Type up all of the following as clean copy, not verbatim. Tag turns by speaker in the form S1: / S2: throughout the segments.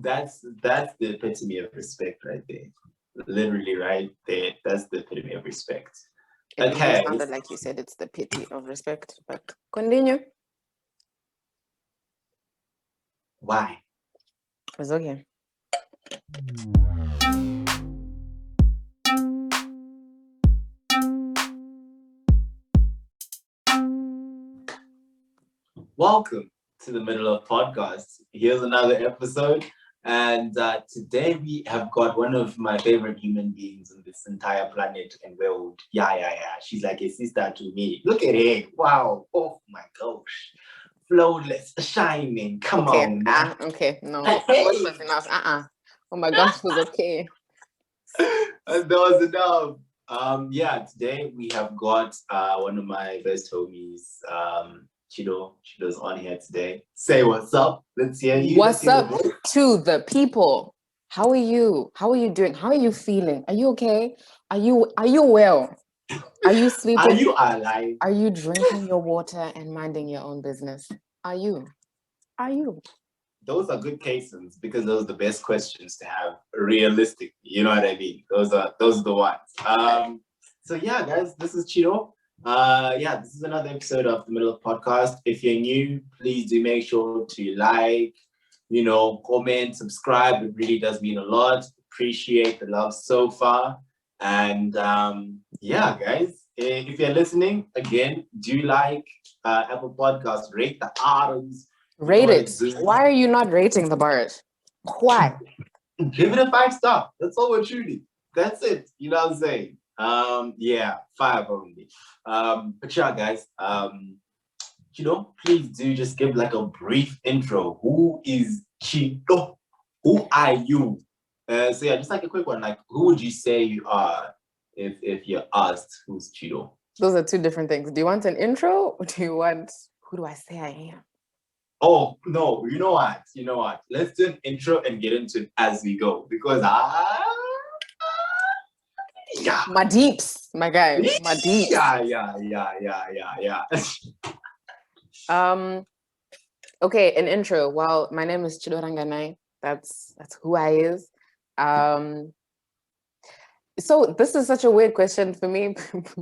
S1: that's the epitome of respect right there. Literally right there. That's the epitome of respect.
S2: It really sounded like you said it's the pity of respect, but continue.
S1: Why?
S2: It's okay.
S1: Welcome to the middle of podcast. Here's another episode. And today we have got one of my favorite human beings on this entire planet and world. Yeah. She's like a sister to me. Look at her. Wow. Oh my gosh. Flawless, shining. Come on.
S2: Okay. No. What was enough? Oh my gosh, it was okay.
S1: That was enough. Today we have got one of my best homies, Chido. Chido's on here today. Say what's up. Let's hear you.
S2: What's up to the people? How are you? How are you doing? How are you feeling? Are you okay? Are you well? Are you sleeping?
S1: Are you alive?
S2: Are you drinking your water and minding your own business? Are you?
S1: Those are good cases because those are the best questions to have realistic. You know what I mean? Those are the ones. So yeah, guys, this is Chido. This is another episode of the Middle of Podcast. If you're new, please do make sure to like, comment, subscribe. It really does mean a lot. Appreciate the love so far. And guys, if you're listening, again, do like Apple Podcasts, rate the items.
S2: Rate it. Why are you not rating the bars? Why?
S1: Give it a 5-star. That's all we're shooting. That's it. You know what I'm saying? 5 only. But yeah, guys, please do just give like a brief intro. Who is Chido? Who are you? Just like a quick one. Like, who would you say you are if you're asked who's Chido?
S2: Those are two different things. Do you want an intro or do you want who do I say I am?
S1: Oh no, you know what? Let's do an intro and get into it as we go. Because
S2: my deeps, my guy. My deeps.
S1: Yeah.
S2: Okay, an intro. Well, my name is Chido Ranganai. That's who I is. So this is such a weird question for me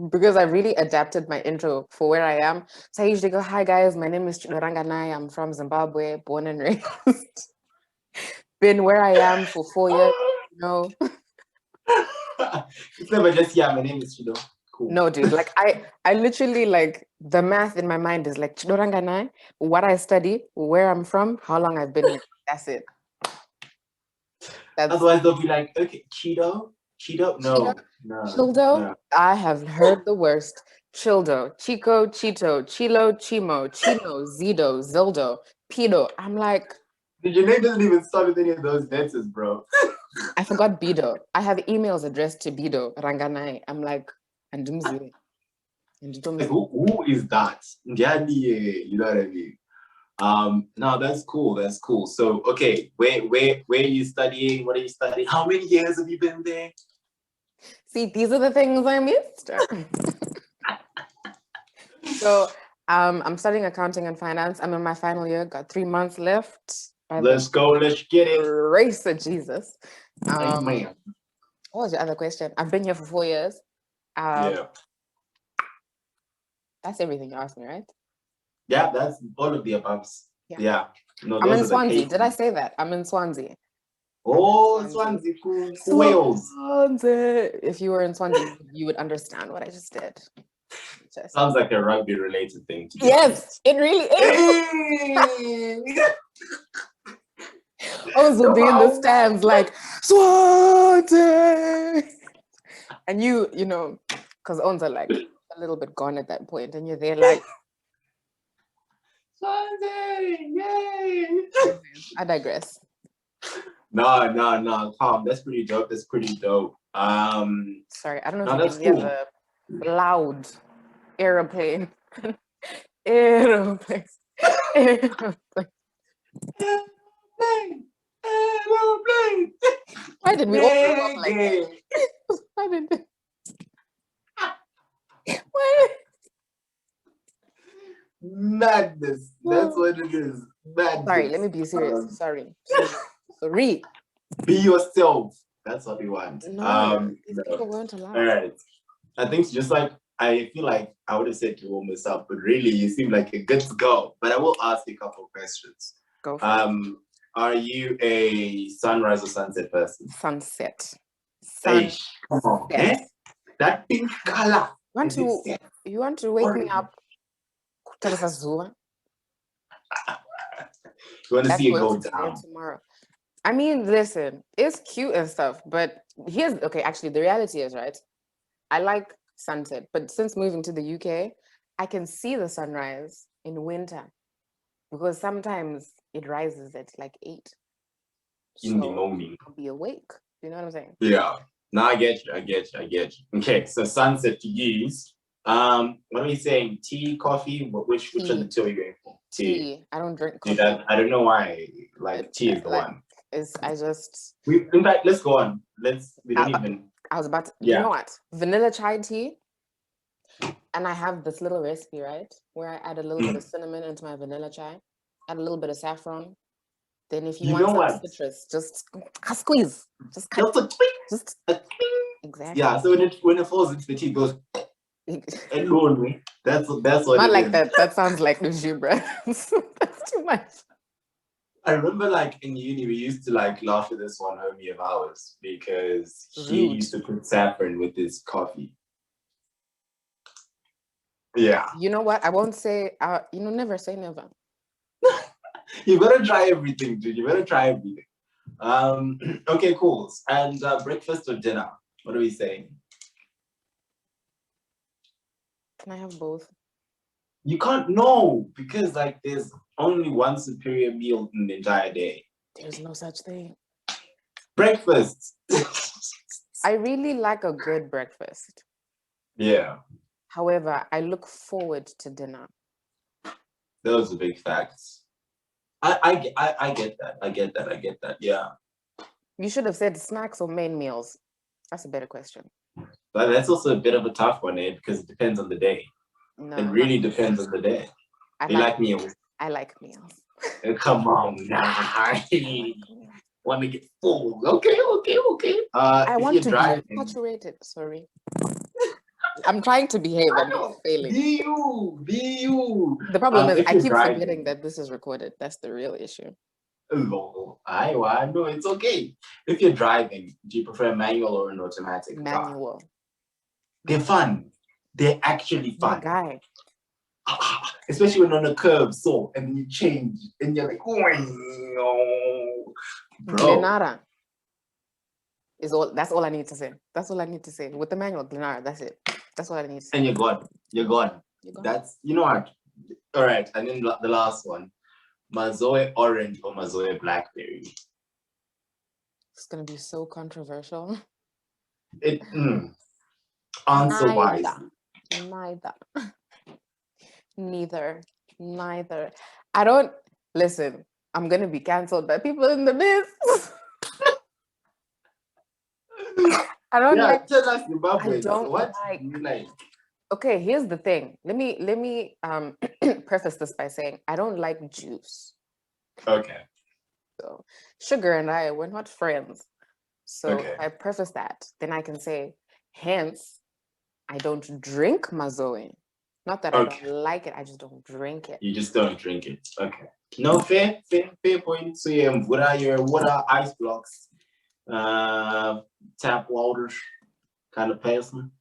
S2: because I really adapted my intro for where I am. So I usually go, hi guys, my name is Chido Ranganai. I'm from Zimbabwe, born and raised. Been where I am for 4 years.
S1: It's never just, my name is Chido. Cool.
S2: No, dude, like I literally like the math in my mind is like Chido Ranganai, what I study, where I'm from, how long I've been here. That's it.
S1: Otherwise they'll be like, okay, Chido? No.
S2: Childo?
S1: No.
S2: I have heard the worst. Childo, Chico, Chito, Chilo, Chimo, Chino, Zido, Zildo, Pido. I'm like...
S1: Your name doesn't even start with any of those letters, bro.
S2: I forgot Bido. I have emails addressed to Bido, Ranganai. I'm like, Andumzi.
S1: Like, who is that? You know what I mean? No, that's cool. So, okay, where are you studying? What are you studying? How many years have you been there?
S2: See, these are the things I missed. So, I'm studying accounting and finance. I'm in my final year. Got 3 months left.
S1: Let's go. Let's get it.
S2: Grace of Jesus.
S1: Amen.
S2: What was your other question? I've been here for 4 years.
S1: Yeah.
S2: That's everything you asked me, right?
S1: Yeah, that's all of the above. Yeah. No,
S2: I'm in Swansea. Did I say that? I'm in Swansea.
S1: Oh, Swansea, cool. Wales.
S2: Swansea. If you were in Swansea, you would understand what I just did.
S1: Sounds like a rugby-related thing.
S2: Yes, it really is. Also be in the stands like Swansea, and you know, because owns are like a little bit gone at that point, and you're there like
S1: Swansea, yay!
S2: I digress.
S1: No, calm. That's pretty dope.
S2: Sorry, I don't know if you can hear the loud aeroplane. Aeroplane. Why did we all grow up like that? Why did Why?
S1: Madness. That's what it is. Madness.
S2: Sorry, let me be serious. Sorry. Read.
S1: Be yourself. That's what we want.
S2: No, these
S1: No.
S2: people weren't allowed.
S1: All right. I think it's just like, I feel like I would have said to warm us up, but really you seem like you're good to go. But I will ask you a couple of questions.
S2: Go for it.
S1: Are you a sunrise or sunset person?
S2: Sunset.
S1: Hey, come on, eh? That pink color.
S2: You want to wake me up?
S1: You want to see it go down.
S2: Tomorrow. I mean, listen, it's cute and stuff, but actually the reality is, right? I like sunset, but since moving to the UK, I can see the sunrise in winter because sometimes it rises at like 8.
S1: In the morning.
S2: I'll be awake. You know what I'm saying?
S1: Yeah. No, I get you. Okay, so sunset to use. What are we saying? Tea, coffee? Which of the two are you going for?
S2: Tea. I don't drink coffee.
S1: Dude, I don't know why. Like, tea is the one.
S2: In
S1: fact, let's go on. We don't even.
S2: I was about to. Yeah. You know what? Vanilla chai tea. And I have this little recipe, right? Where I add a little bit of cinnamon into my vanilla chai, add a little bit of saffron. Then if you want some citrus, just a squeeze. Just a twing. Exactly.
S1: Yeah, so when it falls into the tea, it goes. That's what
S2: not
S1: it
S2: like
S1: is.
S2: That. That sounds like Nujibra. That's too much.
S1: I remember like in uni, we used to like laugh at this one homie of ours because he used to put saffron with his coffee. Yeah.
S2: You know what? I won't say, never say never.
S1: You better try everything, dude. You better try everything. Okay, cool. And breakfast or dinner? What are we saying?
S2: Can I have both?
S1: You can't know because like there's only one superior meal in the entire day.
S2: There's no such thing.
S1: Breakfast.
S2: I really like a good breakfast.
S1: Yeah.
S2: However, I look forward to dinner.
S1: Those are big facts. I get that. I get that. Yeah.
S2: You should have said snacks or main meals. That's a better question.
S1: But that's also a bit of a tough one, because it depends on the day. No, it really depends on the day. You like meals?
S2: I like meals.
S1: Come on, want to get full? Okay.
S2: I want to be saturated. Sorry. I'm trying to behave and I'm failing.
S1: Be you.
S2: The problem is I keep forgetting that this is recorded. That's the real issue.
S1: I know it's okay. If you're driving, do you prefer a manual or an automatic
S2: manual
S1: car? They're fun. They're actually fun.
S2: Guy.
S1: Especially when on a curve, and then you change and you're like,
S2: Glenara is all. That's all I need to say. That's all I need to say. With the manual, Glenara, that's it. That's all I need to say.
S1: And you're gone. That's, you know what? All right, and then the last one. Mazoe orange or Mazoe blackberry?
S2: It's gonna be so controversial.
S1: Answer wise.
S2: Neither. I don't listen. I'm gonna be cancelled by people in the biz. I don't like.
S1: Tell us Zimbabwean.
S2: I don't like. Okay, here's the thing. Let me preface this by saying I don't like juice.
S1: Okay.
S2: So sugar and I, we're not friends. So if I preface that, then I can say, hence, I don't drink Mazoe. Not that I don't like it, I just don't drink it. You just don't drink it. Okay. No, fair point. So your water, ice blocks, tap waters kind of person.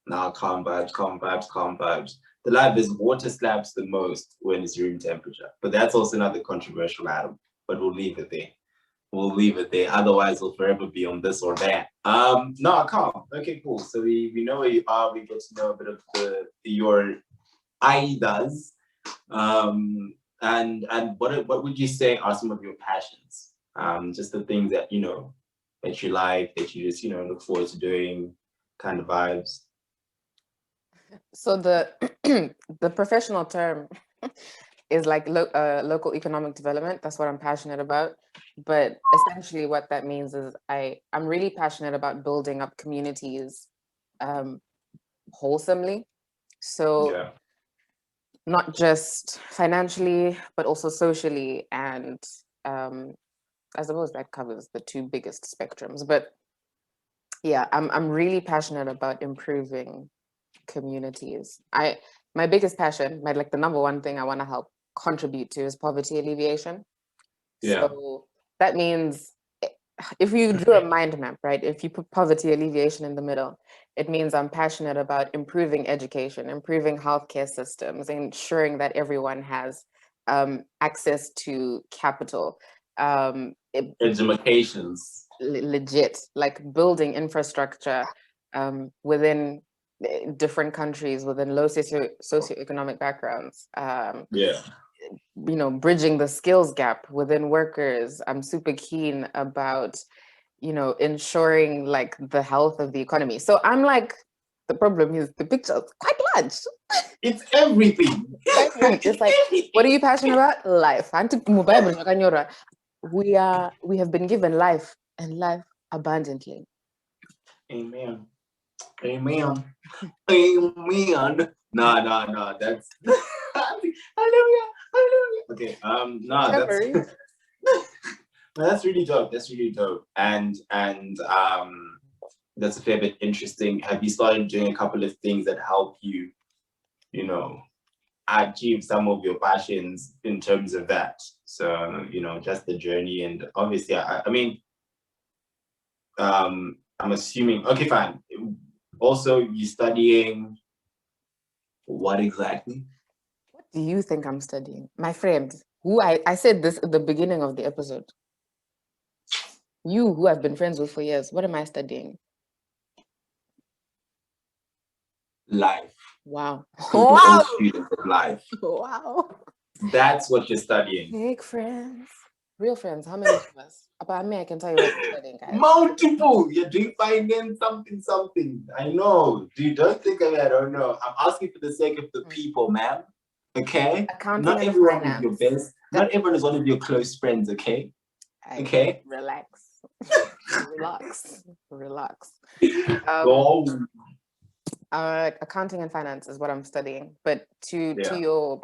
S2: Nah, calm vibes. The life is water slaps the most when it's room temperature. But that's also another controversial item. But we'll leave it there. Otherwise, we'll forever be on this or that. No, calm. Okay, cool. So we know where you are. We get to know a bit of your IDAs. And what would you say are some of your passions? Just the things that that you like, that you just look forward to doing, kind of vibes. So the the professional term is like local economic development. That's what I'm passionate about. But essentially what that means is I'm really passionate about building up communities wholesomely. So not just financially, but also socially and I suppose that covers the two biggest spectrums. But yeah, I'm really passionate about improving communities. My biggest passion, like the number one thing I want to help contribute to is poverty alleviation.
S1: Yeah.
S2: So that means if you drew a mind map, right? If you put poverty alleviation in the middle, it means I'm passionate about improving education, improving healthcare systems, ensuring that everyone has access to capital.
S1: Educations.
S2: Legit, like building infrastructure within different countries, within low socioeconomic backgrounds.
S1: Yeah.
S2: Bridging the skills gap within workers. I'm super keen about, ensuring like the health of the economy. So I'm like, the problem is the picture is quite large.
S1: It's everything.
S2: It's like, what are you passionate about? Life. We have been given life and life abundantly.
S1: Amen. Amen. Amen. Nah. That's hallelujah. Hallelujah. Okay. That's really dope. That's really dope. And that's a fair bit interesting. Have you started doing a couple of things that help you, achieve some of your passions in terms of that? So, just the journey, and obviously, I mean, I'm assuming, okay, fine. Also, you studying what exactly?
S2: What do you think I'm studying? My friend, who I said this at the beginning of the episode. You, who I've been friends with for years, what am I studying?
S1: Life.
S2: Wow.
S1: Wow. Students of life.
S2: Wow.
S1: That's what you're studying.
S2: Fake friends. Real friends. How many of us? About me, I can tell you what I'm studying, guys.
S1: Multiple. You're doing finance, something. I know. Dude, don't think of it. I don't know. I'm asking for the sake of the people, man. Okay?
S2: Accounting
S1: Not
S2: and
S1: everyone
S2: finance.
S1: is your best. Not everyone is one of your close friends, okay? Okay?
S2: Relax. Relax.
S1: Go.
S2: Accounting and finance is what I'm studying. But to your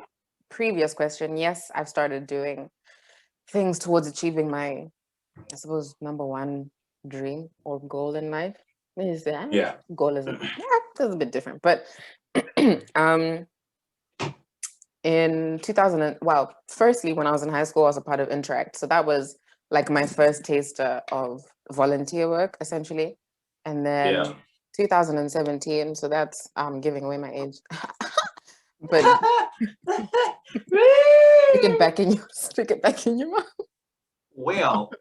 S2: previous question, yes, I've started doing things towards achieving my, I suppose, number one dream or goal in life. Goal is a bit different. But in 2000, firstly, when I was in high school, I was a part of Interact. So that was like my first taster of volunteer work, essentially. And then 2017, so that's giving away my age. But stick it back in your mouth.
S1: Well,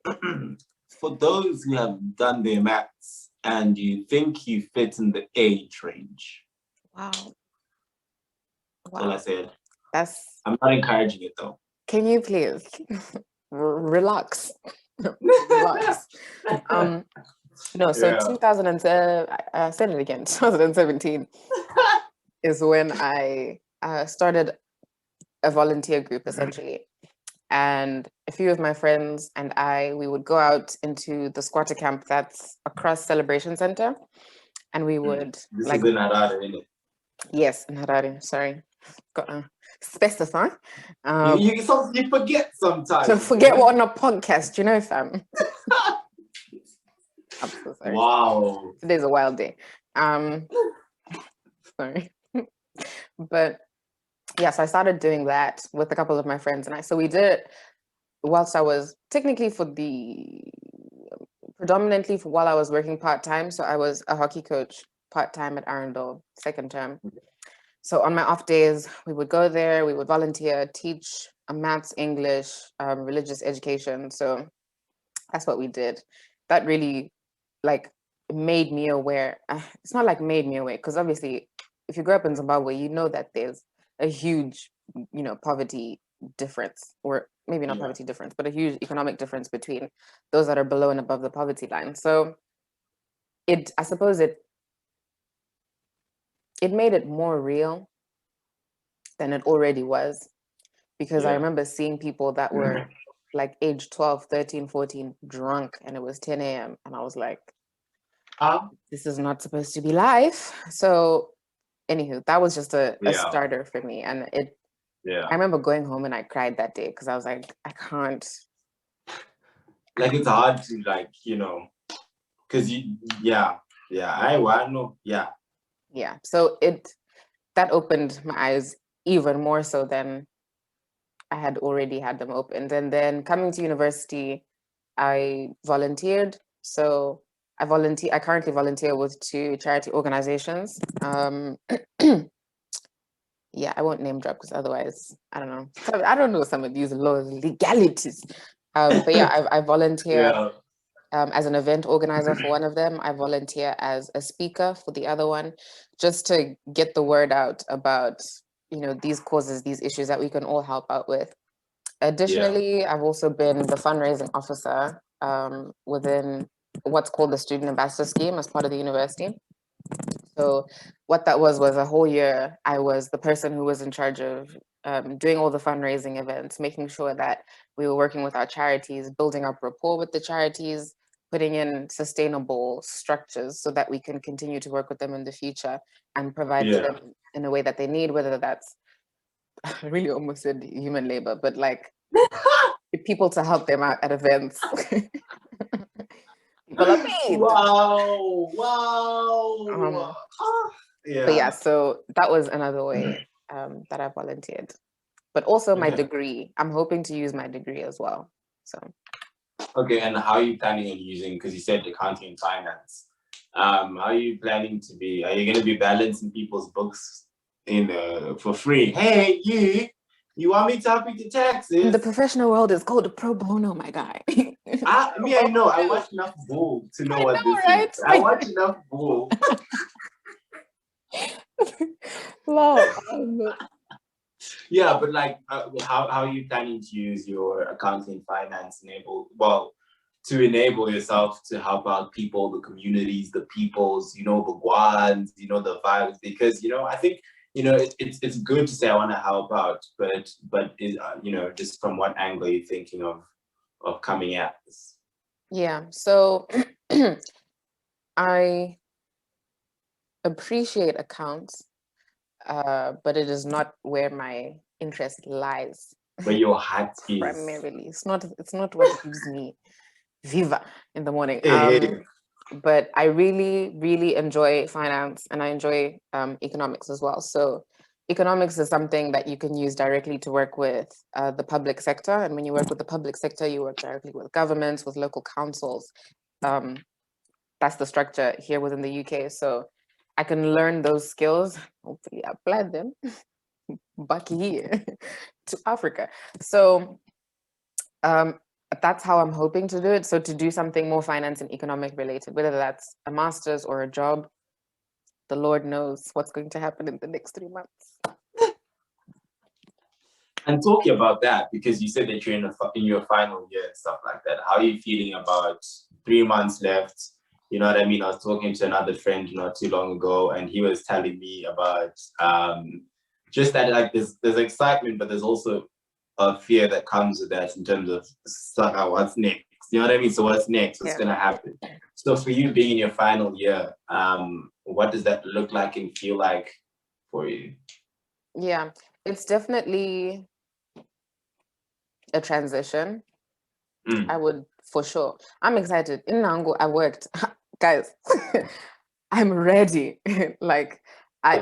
S1: for those who have done their maths and you think you fit in the age range.
S2: Wow.
S1: That's all I said.
S2: I'm
S1: not encouraging it though.
S2: Can you please relax? Relax. No, so 2007, I said it again, 2017 is when I started a volunteer group, essentially. And a few of my friends and we would go out into the squatter camp that's across Celebration Center. And we would...
S1: This is in Harare, isn't it?
S2: Yes, in Harare, sorry. Got to specify.
S1: You forget sometimes.
S2: So forget what on a podcast, fam. I'm so sorry.
S1: Wow.
S2: Today's a wild day. Sorry. But yes, I started doing that with a couple of my friends and I. So we did it whilst I was technically predominantly while I was working part-time. So I was a hockey coach part-time at Arundel, second term. So on my off days, we would go there, we would volunteer, teach maths, English, religious education. So that's what we did. That really made me aware. It's not like made me aware, because obviously if you grow up in Zimbabwe, you know that there's a huge, poverty difference, or maybe not poverty difference, but a huge economic difference between those that are below and above the poverty line. So I suppose it made it more real than it already was, because I remember seeing people that were like age 12, 13, 14, drunk, and it was 10 a.m. And I was like, this is not supposed to be life. So anywho, that was just a starter for me. And I remember going home and I cried that day because I was like, I can't
S1: like it's hard to like, because I want
S2: Yeah. So that opened my eyes even more so than I had already had them opened. And then coming to university, I volunteered. So I currently volunteer with 2 charity organizations. Yeah, I won't name drop because otherwise, I don't know. I don't know some of these laws, legalities. But yeah, I volunteer
S1: yeah
S2: as an event organizer for one of them. I volunteer as a speaker for the other one, just to get the word out about, these causes, these issues that we can all help out with. Additionally, I've also been the fundraising officer within what's called the Student Ambassador Scheme as part of the university. So what that was a whole year, I was the person who was in charge of doing all the fundraising events, making sure that we were working with our charities, building up rapport with the charities, putting in sustainable structures so that we can continue to work with them in the future and provide to them in a way that they need, whether that's, I really almost said human labor, but like people to help them out at events. People are paid.
S1: Wow.
S2: But yeah, so that was another way that I volunteered. But also my degree. I'm hoping to use my degree as well. So
S1: okay, and how are you planning on using, because you said accounting and finance, how are you planning to be, are you going to be balancing people's books for free? Hey, you want me to help you to taxes?
S2: in the professional world, it's called pro bono, my guy.
S1: I know. I watch enough Bull to know what this is. I watch enough Bull.
S2: Wow.
S1: Yeah, but like, how are you planning to use your accounting finance to enable yourself to help out people, the communities, the peoples, the guans, the vibes? Because I think it's good to say I want to help out, but is just from what angle are you thinking of coming at this?
S2: Yeah, so I appreciate accounts, but it is not where my interest lies.
S1: Where your heart is.
S2: Primarily, it's not what gives me viva in the morning.
S1: Hey.
S2: But I really, really enjoy finance, and I enjoy economics as well. So economics is something that you can use directly to work with the public sector. And when you work with the public sector, you work directly with governments, with local councils. That's the structure here within the UK. So I can learn those skills, hopefully apply them back here to Africa. So that's how I'm hoping to do it. So to do something more finance and economic related, whether that's a master's or a job, the Lord knows what's going to happen in the next 3 months.
S1: And talking about that, because you said that you're in your final year and stuff like that, how are you feeling about 3 months left? You know what I mean? I was talking to another friend not too long ago, and he was telling me about just that, like, there's excitement, but there's also a fear that comes with that in terms of what's next. You know what I mean? So what's next? What's going to happen? So for you being in your final year, what does that look like and feel like for you?
S2: Yeah, it's definitely a transition. I would, for sure. I'm excited. In Nango, I worked. Guys, I'm ready. Like,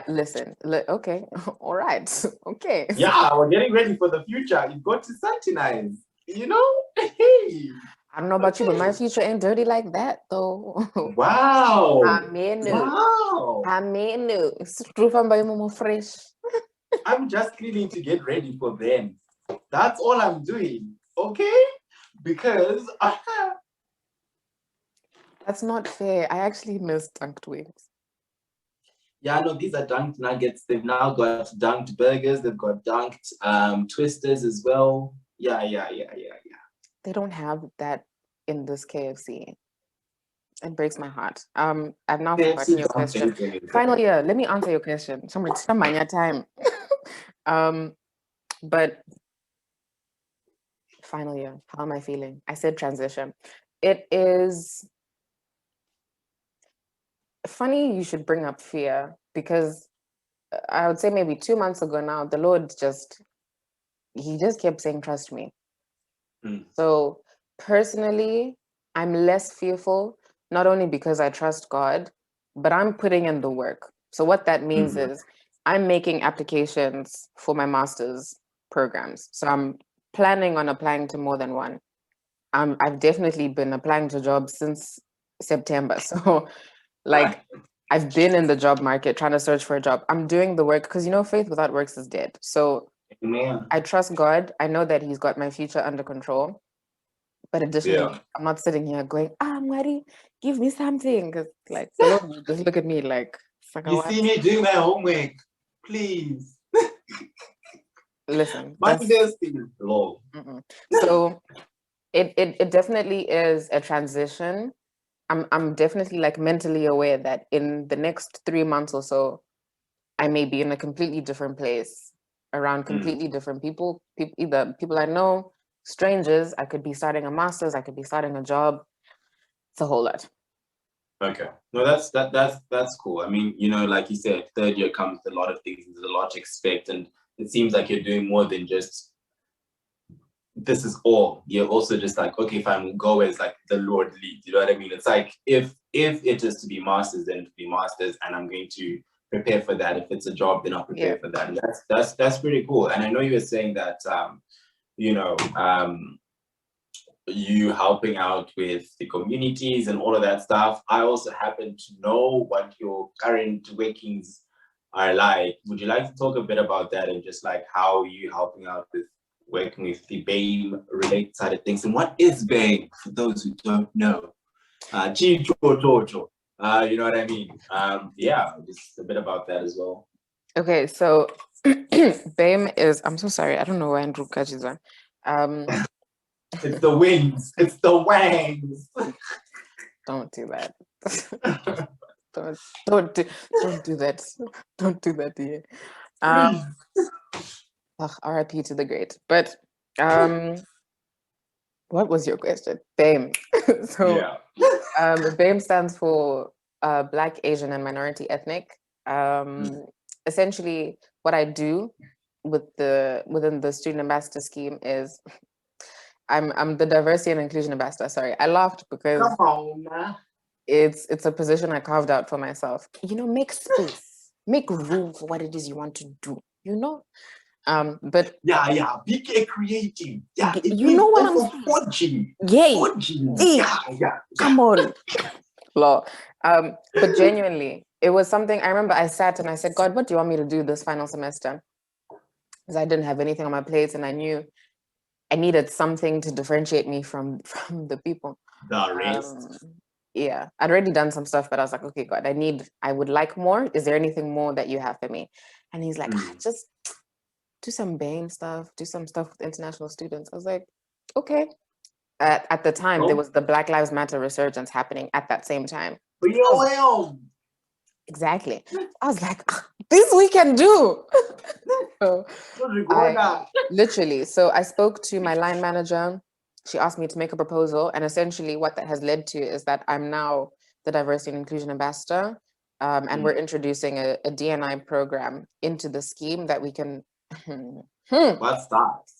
S2: listen, okay, all right, okay.
S1: Yeah, we're getting ready for the future. You've got to satirize, Hey.
S2: I don't know about you, but my future ain't dirty like that, though.
S1: Wow.
S2: Wow. Fresh.
S1: I'm just cleaning to get ready for them. That's all I'm doing, okay? Because
S2: that's not fair. I actually miss dunked wings.
S1: Yeah, no, these are dunked nuggets. They've now got dunked burgers. They've got dunked twisters as well. Yeah.
S2: They don't have that in this KFC. It breaks my heart. I've now forgotten your question. Final year, let me answer your question. Some your time. But final year, how am I feeling? I said transition. It is funny you should bring up fear, because I would say maybe 2 months ago now, the Lord he just kept saying, trust me. So Personally, I'm less fearful, not only because I trust God, but I'm putting in the work. So what that means
S1: Mhm.
S2: is I'm making applications for my master's programs. So I'm planning on applying to more than one. I've definitely been applying to jobs since September. So like I've been in the job market trying to search for a job. I'm doing the work because faith without works is dead. So
S1: Amen.
S2: I trust God. I know that He's got my future under control. But additionally,
S1: Yeah.
S2: I'm not sitting here going, Mari, give me something. Because like the Lord will just look at me like, "Saka,
S1: You
S2: what?"
S1: see me doing my homework, please.
S2: Listen,
S1: My
S2: that's
S1: destiny. Lord.
S2: so it definitely is a transition. I'm definitely like mentally aware that in the next 3 months or so, I may be in a completely different place around completely different people, either people I know, strangers. I could be starting a master's, I could be starting a job. It's a whole lot.
S1: Okay. No, that's cool. I mean, like you said, third year comes with a lot of things, there's a lot to expect, and it seems like you're doing more than just this is all. You're also just like, okay, fine, we'll go as like the Lord leads. You know what I mean? It's like if it is to be masters, then to be masters, and I'm going to prepare for that. If it's a job, then I'll prepare for that. And that's pretty cool. And I know you were saying that you know, you helping out with the communities and all of that stuff. I also happen to know what your current workings are like. Would you like to talk a bit about that and just like how you helping out with working with the BAME related side of things? And what is BAME for those who don't know? Chido, you know what I mean? Yeah, just a bit about that as well.
S2: Okay, so BAME is, I'm so sorry, I don't know why Andrew catches on.
S1: It's the wings, it's the wangs.
S2: Don't do that. don't do that. Don't do that here. RIP to the great. But what was your question? BAME. So
S1: Yeah.
S2: BAME stands for Black, Asian, and Minority Ethnic. Essentially, what I do within the student ambassador scheme is I'm the diversity and inclusion ambassador. Sorry, I laughed because
S1: Come on, man.
S2: it's a position I carved out for myself. Make space, make room for what it is you want to do. But
S1: yeah, BK creative. Yeah, it
S2: you
S1: means
S2: know what I'm
S1: also
S2: saying?
S1: forging.
S2: Yay!
S1: Forging.
S2: Hey,
S1: Yeah.
S2: come on. Law. But genuinely, it was something I remember I sat and I said, God, what do you want me to do this final semester? Because I didn't have anything on my plate and I knew I needed something to differentiate me from the people.
S1: The rest.
S2: Yeah, I'd already done some stuff, but I was like, okay, God, I would like more. Is there anything more that you have for me? And he's like, just do some BAME stuff, do some stuff with international students. I was like, okay. At the time, there was the Black Lives Matter resurgence happening at that same time. Exactly. I was like, this we can do. So literally, so I spoke to my line manager. She asked me to make a proposal. And essentially what that has led to is that I'm now the diversity and inclusion ambassador. And we're introducing a DNI program into the scheme that we can
S1: What's that?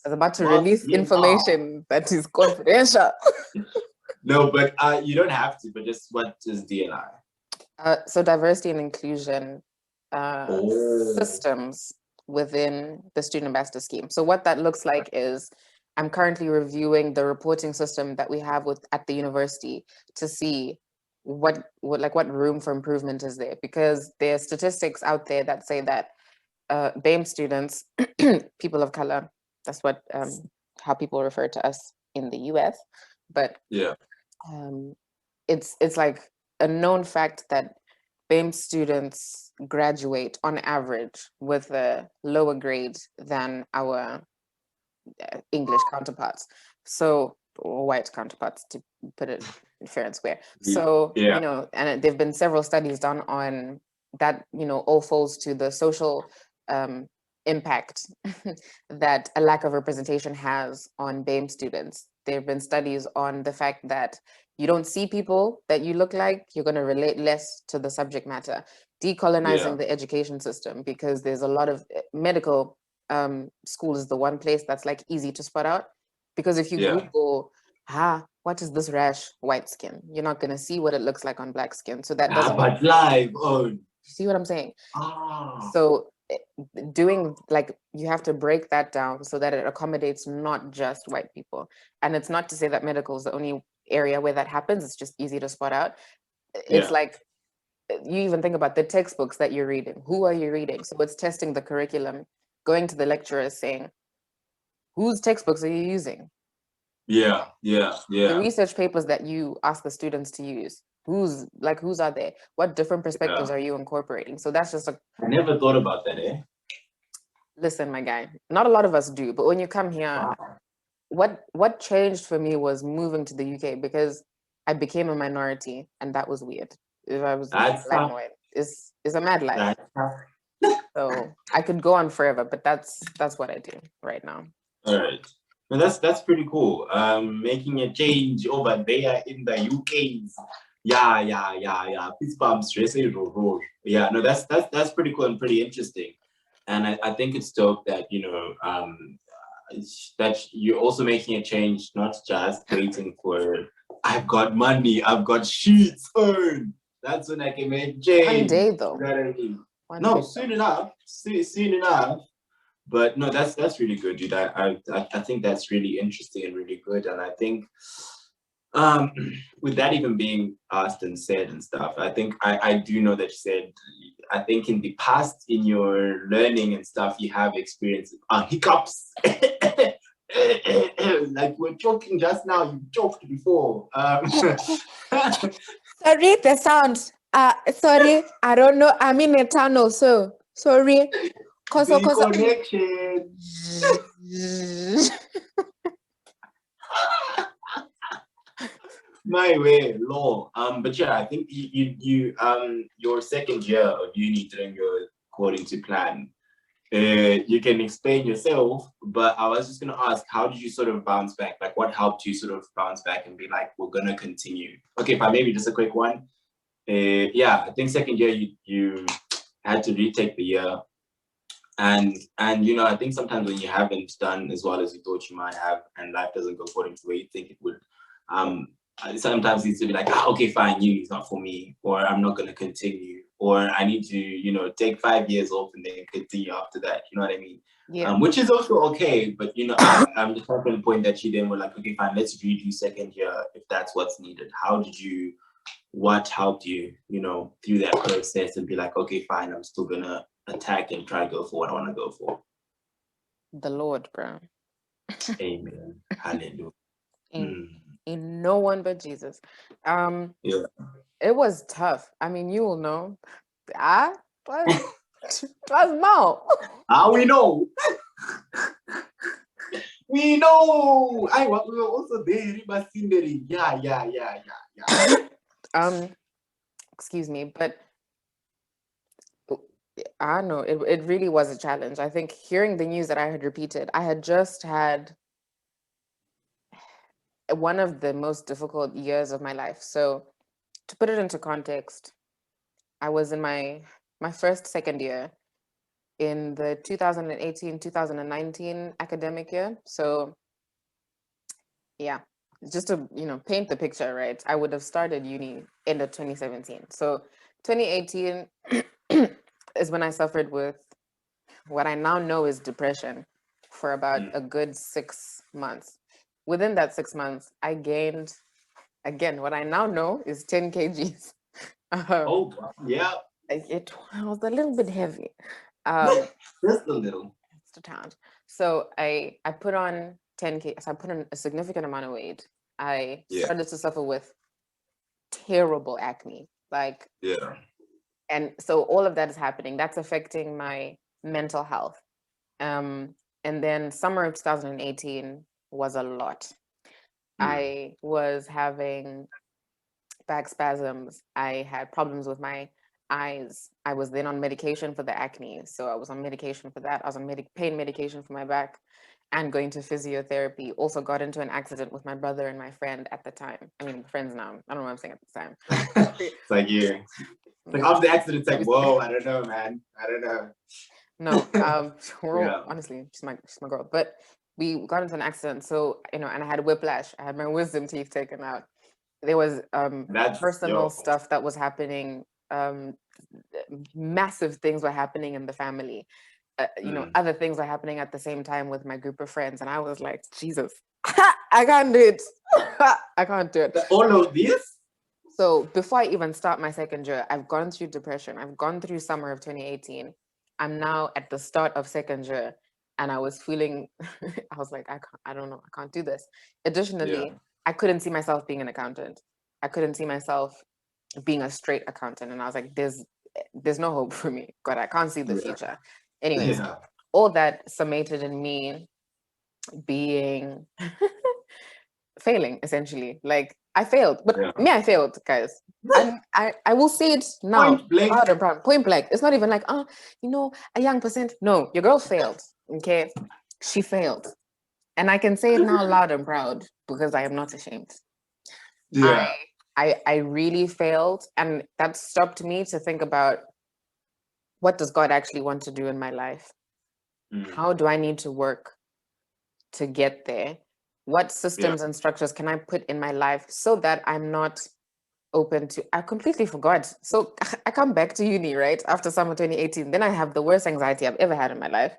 S2: I was about to release information that is confidential.
S1: No, but you don't have to, but just what is DNI?
S2: So diversity and inclusion systems within the student ambassador scheme. So what that looks like is I'm currently reviewing the reporting system that we have at the university to see what room for improvement is there, because there are statistics out there that say that BAME students, people of color, that's what how people refer to us in the US, but
S1: yeah,
S2: it's like a known fact that BAME students graduate on average with a lower grade than our English counterparts. So, or white counterparts, to put it fair and square. So, and there've been several studies done on that, all falls to the social impact that a lack of representation has on BAME students. There have been studies on the fact that you don't see people that you look like, you're going to relate less to the subject matter. Decolonizing the education system, because there's a lot of medical school is the one place that's like easy to spot out, because if you Google what is this rash? White skin. You're not going to see what it looks like on black skin. So that doesn't
S1: but live on.
S2: see what I'm saying?
S1: Ah.
S2: So doing like, you have to break that down so that it accommodates not just white people. And it's not to say that medical is the only area where that happens. It's just easy to spot out. It's like, you even think about the textbooks that you're reading. Who are you reading? So it's testing the curriculum, going to the lecturers saying, whose textbooks are you using?
S1: The
S2: research papers that you ask the students to use, whose are they? What different perspectives are you incorporating? So that's just
S1: I never thought about that, eh?
S2: Listen, my guy, not a lot of us do, but when you come here, what changed for me was moving to the UK, because I became a minority, and that was weird. If I was black and white, it's a mad life. So I could go on forever, but that's what I do right now.
S1: All right. Well, that's pretty cool. Making a change over there in the UK's. Yeah. Fist bumps, yeah. No, that's pretty cool and pretty interesting. And I think it's dope that, you know, that you're also making a change, not just waiting for, I've got money, I've got sheets earned. That's when I can make change.
S2: One day, though.
S1: You know what I mean? No, soon enough. Soon enough. But no, that's really good, dude. I think that's really interesting and really good. And I think with that even being asked and said and stuff, I think I do know that you said, I think in the past, in your learning and stuff, you have experienced hiccups. Like we're joking just now, you joked before.
S2: Sorry, the sound. Sorry, I don't know. I'm in a tunnel, so sorry.
S1: Connection. My way, law. But yeah, I think you your second year of uni didn't go according to plan. You can explain yourself, but I was just gonna ask, how did you sort of bounce back? Like, what helped you sort of bounce back and be like, we're gonna continue? Okay, fine, maybe just a quick one. Yeah, I think second year you had to retake the year. And you know, I think sometimes when you haven't done as well as you thought you might have, and life doesn't go according to the way you think it would, sometimes needs to be like, okay, fine, uni is not for me, or I'm not going to continue, or I need to, you know, take 5 years off and then continue after that. You know what I mean?
S2: Yeah.
S1: Which is also okay, but you know, I'm just talking the point that you then were like, okay, fine, let's redo second year if that's what's needed. What helped you, you know, through that process and be like, okay, fine, I'm still gonna attack and try to go for what I want to go for?
S2: The Lord, bro.
S1: Amen. Hallelujah.
S2: In no one but Jesus. It was tough. I mean, you will know. It was more.
S1: We know. We know. We were also there. Yeah.
S2: Excuse me, but I don't know. It really was a challenge. I think hearing the news that I had repeated, I had just had one of the most difficult years of my life. So to put it into context, I was in my second year in the 2018-2019 academic year. So yeah, just to, you know, paint the picture, right? I would have started uni end of 2017. So 2018 is when I suffered with what I now know is depression for about a good 6 months. Within that 6 months, I gained, again, what I now know is 10 kgs.
S1: Oh, yeah.
S2: It was a little bit heavy.
S1: Just a little.
S2: It's a tad. So I put on 10 kg. So I put on a significant amount of weight. I started to suffer with terrible acne. And so all of that is happening. That's affecting my mental health. And then summer of 2018 was a lot. I was having back spasms. I had problems with my eyes. I was then on medication for the acne. So I was on medication for that. I was on pain medication for my back and going to physiotherapy. Also got into an accident with my brother and my friend at the time. I mean, friends now. I don't know what I'm saying at the time.
S1: It's like, yeah. Like after the accident, it's like, whoa, I don't know, man. I don't know.
S2: No, we're all, honestly, she's my girl. But we got into an accident. So, and I had whiplash. I had my wisdom teeth taken out. There was
S1: That's
S2: personal stuff that was happening. Massive things were happening in the family. Other things were happening at the same time with my group of friends. And I was like, Jesus, I can't do it. I can't do it.
S1: All of this?
S2: So before I even start my second year, I've gone through depression. I've gone through summer of 2018. I'm now at the start of second year, and I was feeling, I was like, I don't know, I can't do this. Additionally, I couldn't see myself being an accountant. I couldn't see myself being a straight accountant. And I was like, there's no hope for me. God, I can't see the future. Anyways, all that summated in me being failing, essentially. Like, I failed, but I failed, guys. And I will say it now, loud and proud, point blank. It's not even like, a young percent. No, your girl failed. Okay, she failed, and I can say it now, loud and proud, because I am not ashamed.
S1: Yeah,
S2: I really failed, and that stopped me to think about, what does God actually want to do in my life? How do I need to work to get there? What systems and structures can I put in my life so that I'm not open to, I completely forgot. So I come back to uni, right? After summer 2018, then I have the worst anxiety I've ever had in my life.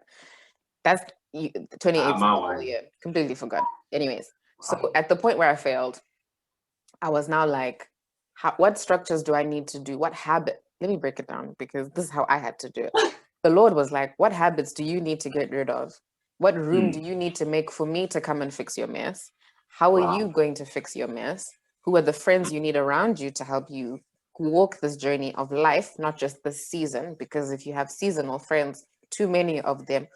S2: That's 2018, the whole year. Completely forgot. Anyways, so at the point where I failed, I was now like, what structures do I need to do? What habit? Let me break it down, because this is how I had to do it. The Lord was like, what habits do you need to get rid of? What room do you need to make for me to come and fix your mess? How are you going to fix your mess? Who are the friends you need around you to help you walk this journey of life, not just this season? Because if you have seasonal friends, too many of them,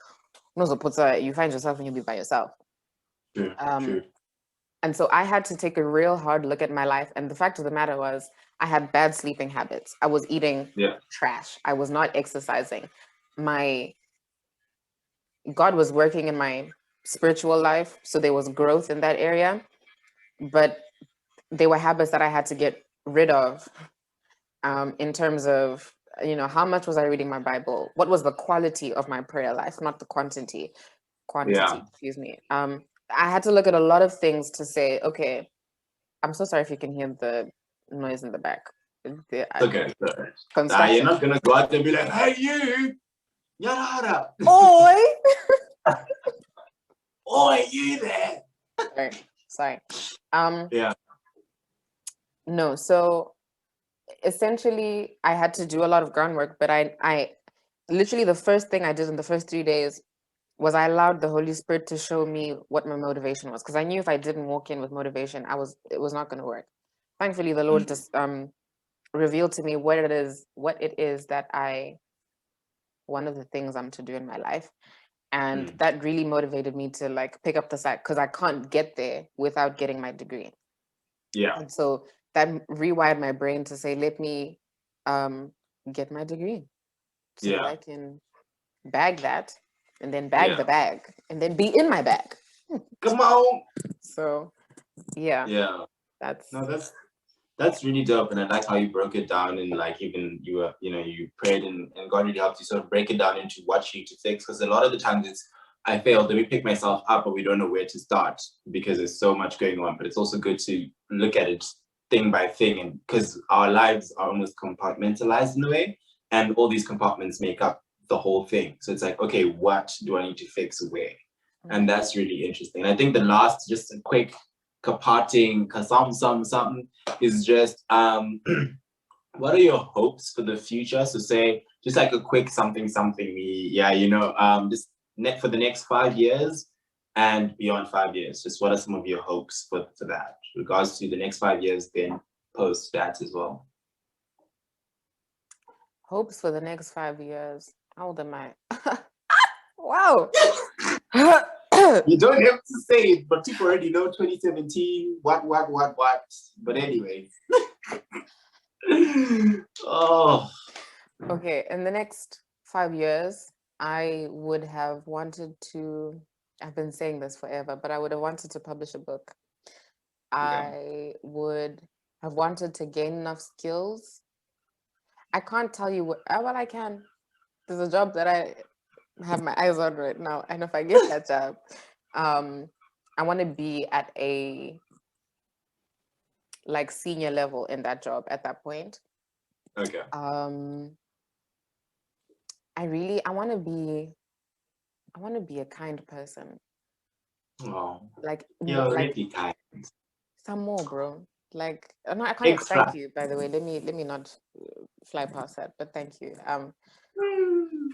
S2: you find yourself and you'll be by yourself.
S1: True.
S2: And so I had to take a real hard look at my life. And the fact of the matter was, I had bad sleeping habits. I was eating trash. I was not exercising. God was working in my spiritual life, so there was growth in that area, but they were habits that I had to get rid of, in terms of, how much was I reading my Bible? What was the quality of my prayer life, not the quantity, excuse me. I had to look at a lot of things to say, okay, I'm so sorry if you can hear the noise in the back.
S1: Okay. You're not going to go out and be like, hey, you, yada.
S2: Oi!
S1: Oi, you there.
S2: Sorry. No, so essentially I had to do a lot of groundwork, but I literally, the first thing I did in the first 3 days was I allowed the Holy Spirit to show me what my motivation was, because I knew if I didn't walk in with motivation, it was not going to work. Thankfully, the Lord just revealed to me what it is that one of the things I'm to do in my life. And that really motivated me to like pick up the slack, because I can't get there without getting my degree.
S1: Yeah.
S2: And so that rewired my brain to say, let me get my degree so that I can bag that, and then bag the bag, and then be in my bag.
S1: Come on.
S2: So
S1: that's really dope. And I like how you broke it down, and like even you prayed and God really helped you sort of break it down into what you need to fix, because a lot of the times it's, I failed, then we pick myself up, but we don't know where to start because there's so much going on. But it's also good to look at it thing by thing, and because our lives are almost compartmentalized in a way, and all these compartments make up the whole thing. So it's like, okay, what do I need to fix where? And that's really interesting. And I think the last, just a quick comparting something is just what are your hopes for the future? So say just like a quick something just for the next 5 years and beyond 5 years. Just what are some of your hopes for that, regards to the next 5 years, then post that as well?
S2: Hopes for the next 5 years. How old am I? Wow.
S1: You don't have to say it, but people already know 2017, what. But anyway. Oh.
S2: Okay, in the next 5 years, I would have wanted to, I've been saying this forever, but I would have wanted to publish a book. I would have wanted to gain enough skills. I can't tell you what, well, I can. There's a job that I have my eyes on right now, and if I get that job, I want to be at a like senior level in that job at that point.
S1: Okay.
S2: I want to be a kind person.
S1: Oh,
S2: Like
S1: you're
S2: like
S1: really kind.
S2: some more, bro. Like no, I can't
S1: Extra.
S2: thank you, by the way. Let me not fly past that, but thank you.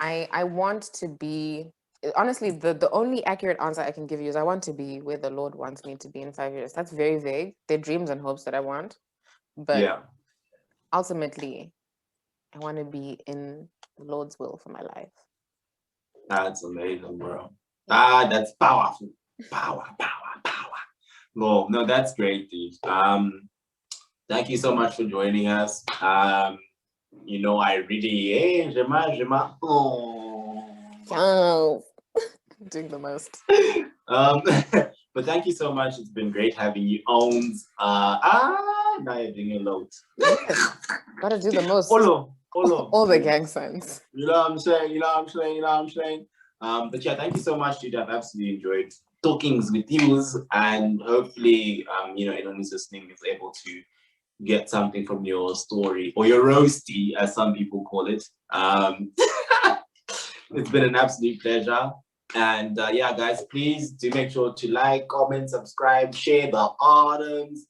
S2: I want to be, honestly, the only accurate answer I can give you is I want to be where the Lord wants me to be in 5 years. That's very vague. They're dreams and hopes that I want, but ultimately, I want to be in the Lord's will for my life.
S1: That's amazing, bro. That's powerful. Power. No, that's great, dude. Thank you so much for joining us. You know, I really,
S2: Oh, doing the most.
S1: But thank you so much. It's been great having you on. Now you're doing a lot.
S2: Yes, gotta do the most. All the gang signs.
S1: You know what I'm saying? But yeah, thank you so much, dude. I've absolutely enjoyed talking with you, and hopefully, anyone who's listening is able to get something from your story or your roasty, as some people call it. It's been an absolute pleasure. And yeah, guys, please do make sure to like, comment, subscribe, share the items.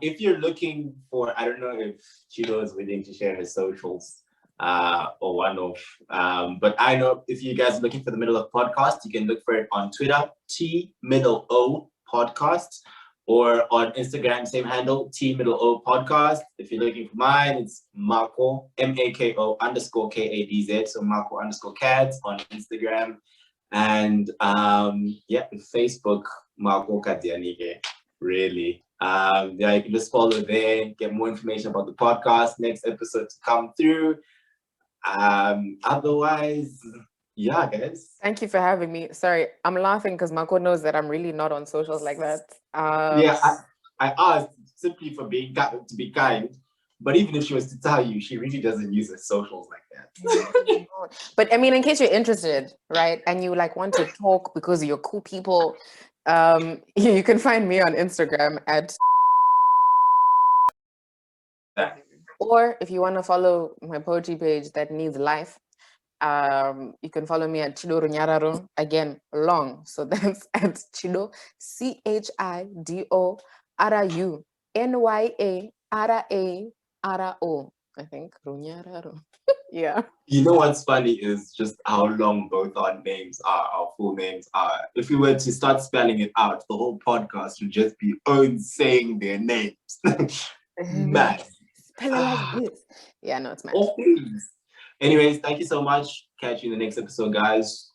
S1: If you're looking for, I don't know if Chido is willing to share his socials or one of, but I know if you guys are looking for the Middle of Podcast, you can look for it on Twitter, T_O Podcast, or on Instagram, same handle, T_O Podcast. If you're looking for mine, it's Marco, MAKO_KADZ, so Marco_Cats on Instagram. And Facebook, Marco Kadianike, really. Yeah, you can just follow there, get more information about the podcast, next episode to come through. Otherwise, yeah, guys.
S2: Thank you for having me. Sorry, I'm laughing because Marco knows that I'm really not on socials like that.
S1: Yeah, I asked simply for being to be kind, but even if she was to tell you, she really doesn't use her socials like that.
S2: But I mean, in case you're interested, right, and you like want to talk because you're cool people, you can find me on Instagram at. Or if you want to follow my poetry page that needs life, you can follow me at Chido Runyararo, again long, so that's at Chido CHIDO RUNYARARO, I think Runyararo. Yeah.
S1: You know what's funny is just how long both our names are, our full names are. If we were to start spelling it out, the whole podcast would just be own saying their names. Mad.
S2: Spell it like this. Yeah, no, it's mad.
S1: Oh, please. Anyways, thank you so much. Catch you in the next episode, guys.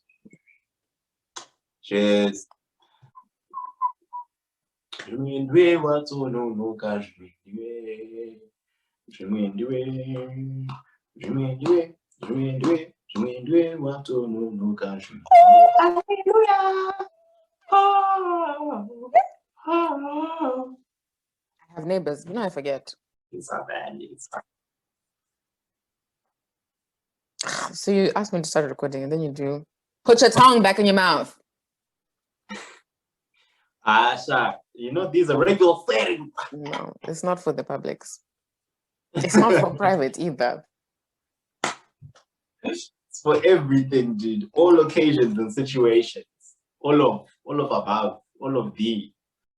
S1: Cheers.
S2: I have neighbors. I forget.
S1: It's not bad.
S2: So you asked me to start recording, and then you do. Put your tongue back in your mouth.
S1: Asha, these are regular settings.
S2: No, it's not for the publics. It's not for private either.
S1: It's for everything, dude. All occasions and situations. All of above. All of the.